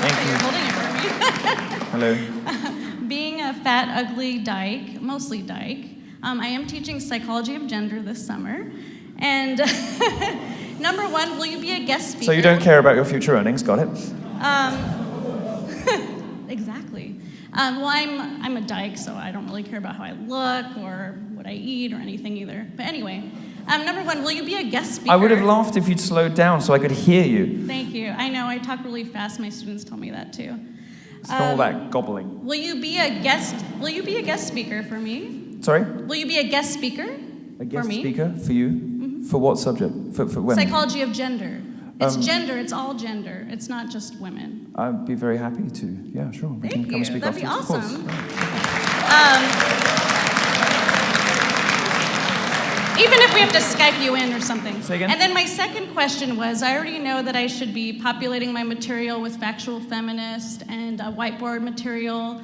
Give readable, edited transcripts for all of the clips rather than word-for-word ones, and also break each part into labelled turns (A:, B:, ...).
A: Thank
B: that
A: you.
B: you're holding it for me.
A: Hello.
B: Being a fat, ugly dyke, mostly dyke, I am teaching psychology of gender this summer. And number one, will you be a guest speaker?
A: So you don't care about your future earnings, got it?
B: Exactly. Well, I'm a dyke, so I don't really care about how I look or what I eat or anything either. But anyway, number one, will you be a guest speaker?
A: I would have laughed if you'd slowed down so I could hear you.
B: Thank you. I know, I talk really fast. My students tell me that too.
A: It's from all that gobbling.
B: Will you be a guest speaker for me?
A: Sorry?
B: Will you be a guest speaker
A: A guest
B: for me?
A: speaker for you? Mm-hmm. For what subject? For when?
B: Psychology of gender. It's gender, it's all gender. It's not just women.
A: I'd be very happy to. Yeah, sure. We can come and speak
B: That'd be
A: afterwards,
B: awesome.
A: of course.
B: Even if we have to Skype you in or something.
A: Say again?
B: And then my second question was, I already know that I should be populating my material with factual feminist and whiteboard material.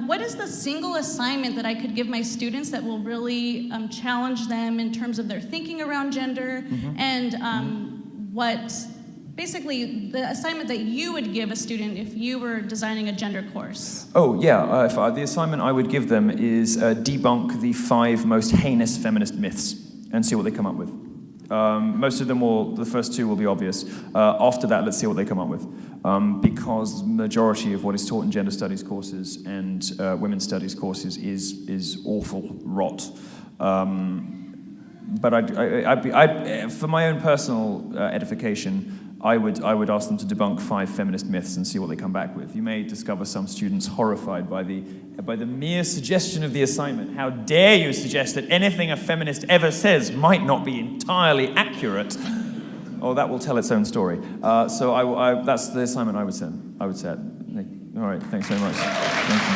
B: What is the single assignment that I could give my students that will really challenge them in terms of their thinking around gender, and what, basically, the assignment that you would give a student if you were designing a gender course?
A: Oh, yeah. The assignment I would give them is debunk the 5 most heinous feminist myths and see what they come up with. Most of them the first 2 will be obvious. After that, let's see what they come up with. Because the majority of what is taught in gender studies courses and women's studies courses is awful rot. But for my own personal edification, I would ask them to debunk 5 feminist myths and see what they come back with. You may discover some students horrified by the mere suggestion of the assignment. How dare you suggest that anything a feminist ever says might not be entirely accurate? Oh, that will tell its own story. So that's the assignment I would set. All right, thanks very much. Thank you.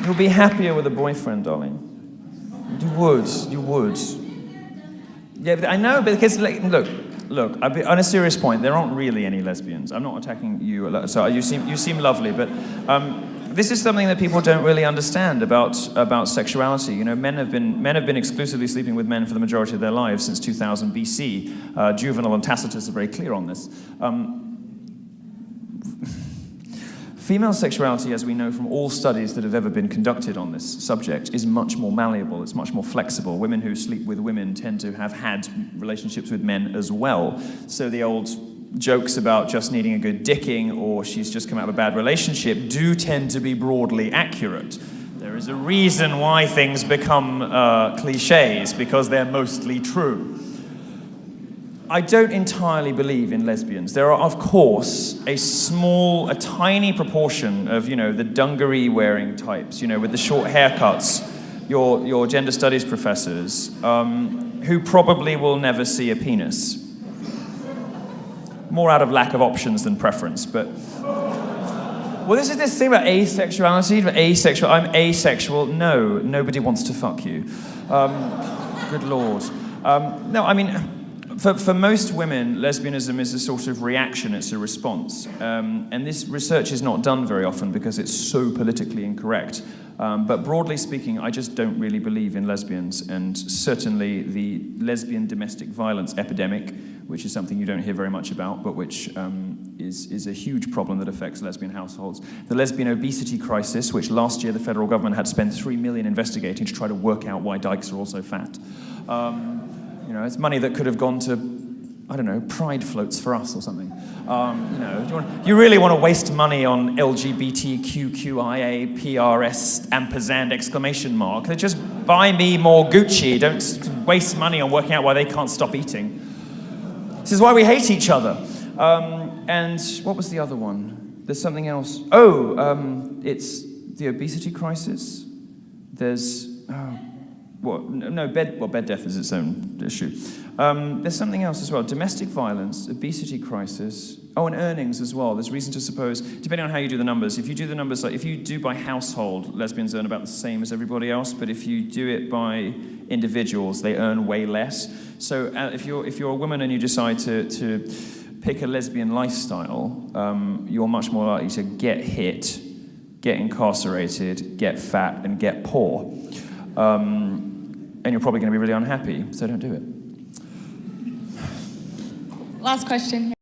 A: You'll be happier with a boyfriend, darling. You would. Yeah, but I know, because look. On a serious point, there aren't really any lesbians. I'm not attacking you. So you seem lovely, but this is something that people don't really understand about sexuality. You know, men have been exclusively sleeping with men for the majority of their lives since 2000 BC. Juvenal and Tacitus are very clear on this. Female sexuality, as we know from all studies that have ever been conducted on this subject, is much more malleable, it's much more flexible. Women who sleep with women tend to have had relationships with men as well. So the old jokes about just needing a good dicking or she's just come out of a bad relationship do tend to be broadly accurate. There is a reason why things become cliches, because they're mostly true. I don't entirely believe in lesbians. There are, of course, a tiny proportion of, the dungaree-wearing types, with the short haircuts, your gender studies professors, who probably will never see a penis. More out of lack of options than preference, but... Well, this is this thing about asexuality. I'm asexual. No, nobody wants to fuck you. Good Lord. No, I mean... For most women, lesbianism is a sort of reaction, it's a response. And this research is not done very often because it's so politically incorrect. But broadly speaking, I just don't really believe in lesbians. And certainly the lesbian domestic violence epidemic, which is something you don't hear very much about, but which is a huge problem that affects lesbian households. The lesbian obesity crisis, which last year the federal government had spent $3 million investigating to try to work out why dykes are all so fat. It's money that could have gone to, I don't know, pride floats for us or something. You really want to waste money on LGBTQIA, PRS, ampersand, exclamation mark. They just buy me more Gucci. Don't waste money on working out why they can't stop eating. This is why we hate each other. And what was the other one? There's something else. It's the obesity crisis. There's... bed death is its own issue. There's something else as well. Domestic violence, obesity crisis. Oh, and earnings as well. There's reason to suppose, depending on how you do the numbers, if you do the numbers, if you do by household, lesbians earn about the same as everybody else, but if you do it by individuals, they earn way less. So if you're a woman and you decide to pick a lesbian lifestyle, you're much more likely to get hit, get incarcerated, get fat, and get poor. And you're probably going to be really unhappy, so don't do it.
C: Last question.